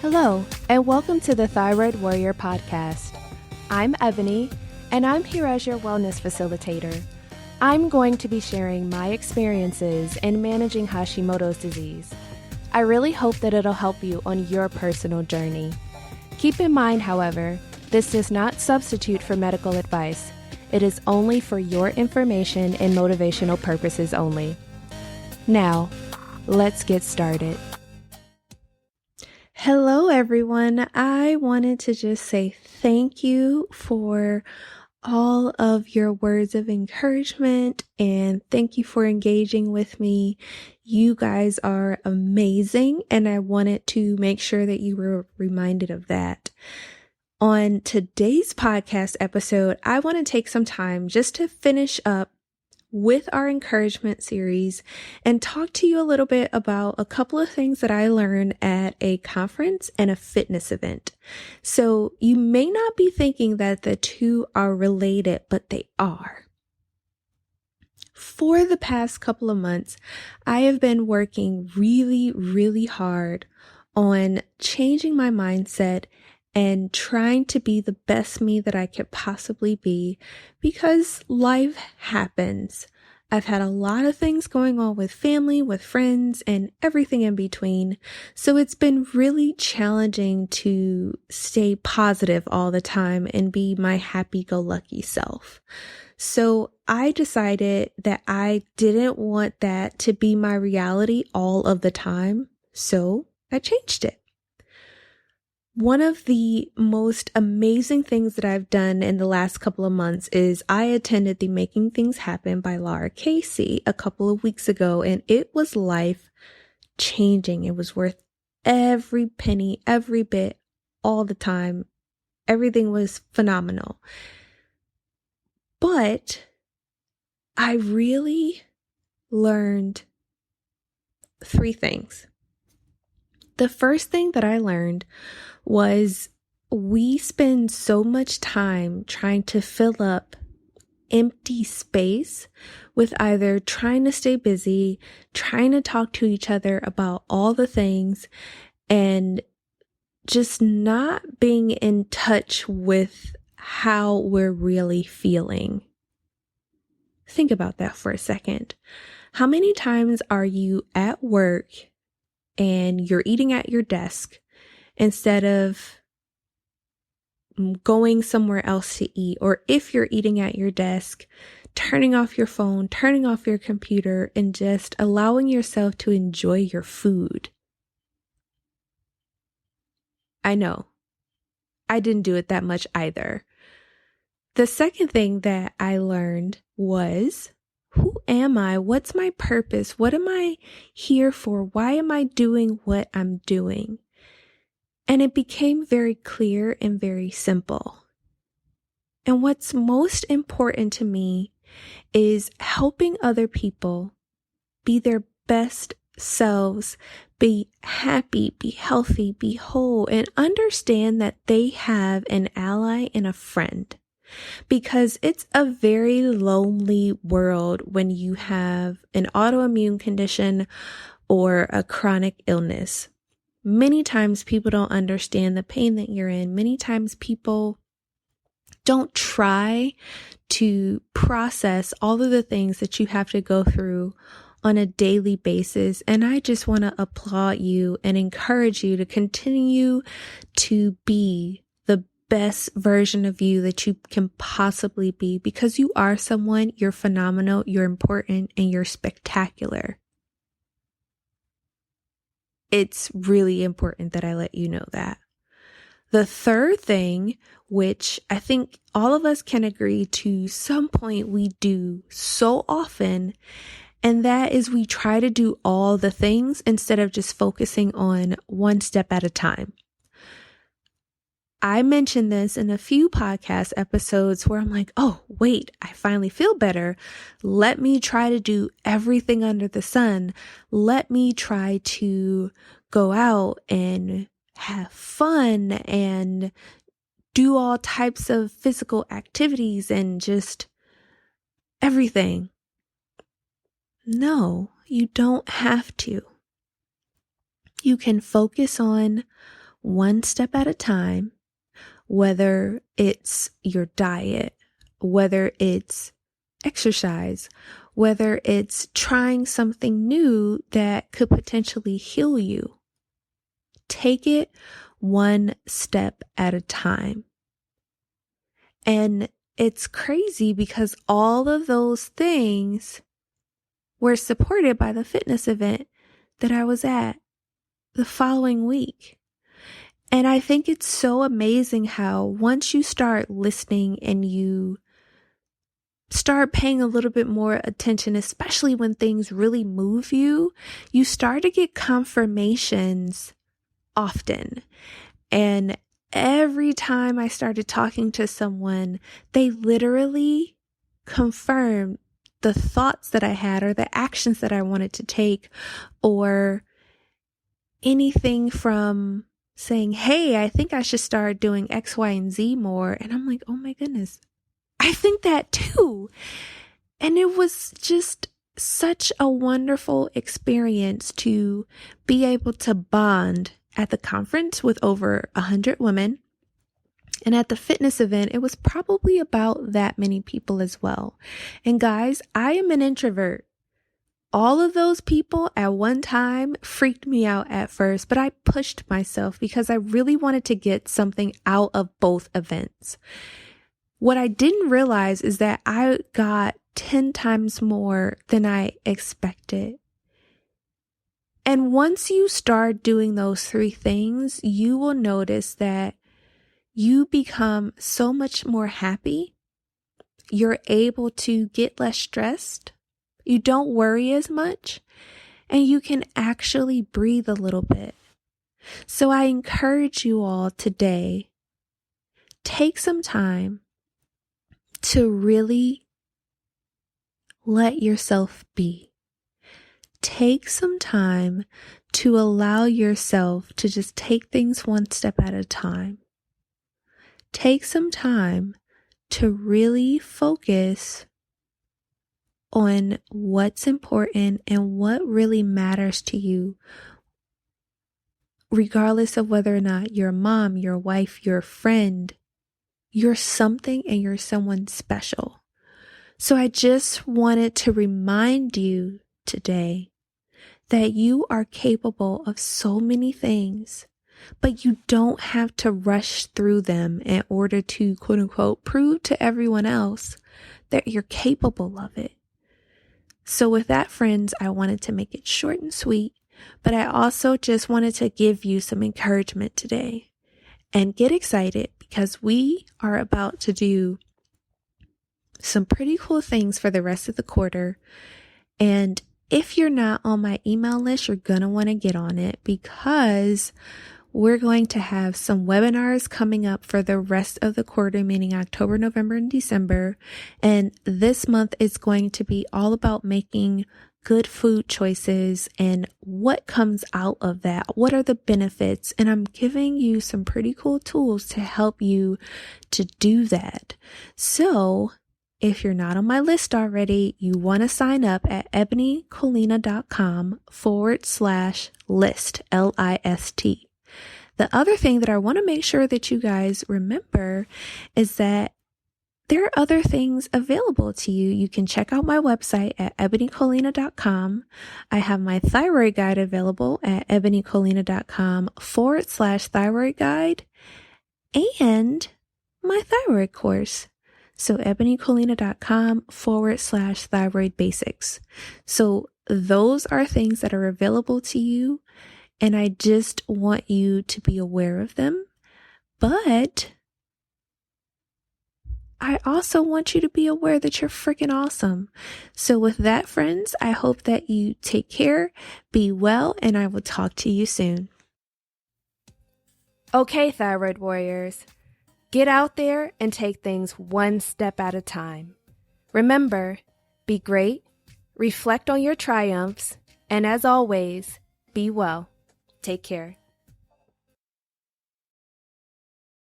Hello, and welcome to the Thyroid Warrior podcast. I'm Ebony, and I'm here as your wellness facilitator. I'm going to be sharing my experiences in managing Hashimoto's disease. I really hope that it'll help you on your personal journey. Keep in mind, however, this does not substitute for medical advice. It is only for your information and motivational purposes only. Now, let's get started. Hello, everyone. I wanted to just say thank you for all of your words of encouragement and thank you for engaging with me. You guys are amazing, and I wanted to make sure that you were reminded of that. On today's podcast episode, I want to take some time just to finish up with our encouragement series and talk to you a little bit about a couple of things that I learned at a conference and a fitness event. So you may not be thinking that the two are related, but they are. For the past couple of months, I have been working really hard on changing my mindset and trying to be the best me that I could possibly be, because life happens. I've had a lot of things going on with family, with friends, and everything in between. So it's been really challenging to stay positive all the time and be my happy-go-lucky self. So I decided that I didn't want that to be my reality all of the time. So I changed it. One of the most amazing things that I've done in the last couple of months is I attended the Making Things Happen by Laura Casey a couple of weeks ago, and it was life changing. It was worth every penny, every bit, all the time. Everything was phenomenal. But I really learned three things. The first thing that I learned was we spend so much time trying to fill up empty space with either trying to stay busy, trying to talk to each other about all the things, and just not being in touch with how we're really feeling. Think about that for a second. How many times are you at work and you're eating at your desk instead of going somewhere else to eat? Or if you're eating at your desk, turning off your phone, turning off your computer, and just allowing yourself to enjoy your food. I know, I didn't do it that much either. The second thing that I learned was, who am I? What's my purpose? What am I here for? Why am I doing what I'm doing? And it became very clear and very simple. And what's most important to me is helping other people be their best selves, be happy, be healthy, be whole, and understand that they have an ally and a friend. Because it's a very lonely world when you have an autoimmune condition or a chronic illness. Many times people don't understand the pain that you're in. Many times people don't try to process all of the things that you have to go through on a daily basis. And I just want to applaud you and encourage you to continue to be the best version of you that you can possibly be, because you are someone, you're phenomenal, you're important, and you're spectacular. It's really important that I let you know that. The third thing, which I think all of us can agree to some point we do so often, and that is we try to do all the things instead of just focusing on one step at a time. I mentioned this in a few podcast episodes where I'm like, oh, wait, I finally feel better. Let me try to do everything under the sun. Let me try to go out and have fun and do all types of physical activities and just everything. No, you don't have to. You can focus on one step at a time, whether it's your diet, whether it's exercise, whether it's trying something new that could potentially heal you. Take it one step at a time. And it's crazy because all of those things were supported by the fitness event that I was at the following week. And I think it's so amazing how once you start listening and you start paying a little bit more attention, especially when things really move you, you start to get confirmations often. And every time I started talking to someone, they literally confirmed the thoughts that I had or the actions that I wanted to take, or anything from saying, hey, I think I should start doing X, Y, and Z more. And I'm like, oh my goodness, I think that too. And it was just such a wonderful experience to be able to bond at the conference with over 100 women. And at the fitness event, it was probably about that many people as well. And guys, I am an introvert. All of those people at one time freaked me out at first, but I pushed myself because I really wanted to get something out of both events. What I didn't realize is that I got 10 times more than I expected. And once you start doing those three things, you will notice that you become so much more happy. You're able to get less stressed. You don't worry as much, and you can actually breathe a little bit. So I encourage you all today, take some time to really let yourself be. Take some time to allow yourself to just take things one step at a time. Take some time to really focus on what's important and what really matters to you, regardless of whether or not you're a mom, your wife, your friend, you're something and you're someone special. So I just wanted to remind you today that you are capable of so many things, but you don't have to rush through them in order to, quote unquote, prove to everyone else that you're capable of it. So with that, friends, I wanted to make it short and sweet, but I also just wanted to give you some encouragement today. And get excited because we are about to do some pretty cool things for the rest of the quarter. And if you're not on my email list, you're going to want to get on it because we're going to have some webinars coming up for the rest of the quarter, meaning October, November, and December. And this month is going to be all about making good food choices and what comes out of that. What are the benefits? And I'm giving you some pretty cool tools to help you to do that. So if you're not on my list already, you want to sign up at ebonycolina.com/list, LIST. The other thing that I want to make sure that you guys remember is that there are other things available to you. You can check out my website at ebonycolina.com. I have my thyroid guide available at ebonycolina.com/thyroid guide and my thyroid course. So ebonycolina.com/thyroid basics. So those are things that are available to you. And I just want you to be aware of them. But I also want you to be aware that you're freaking awesome. So with that, friends, I hope that you take care, be well, and I will talk to you soon. Okay, thyroid warriors, get out there and take things one step at a time. Remember, be great, reflect on your triumphs, and as always, be well. Take care.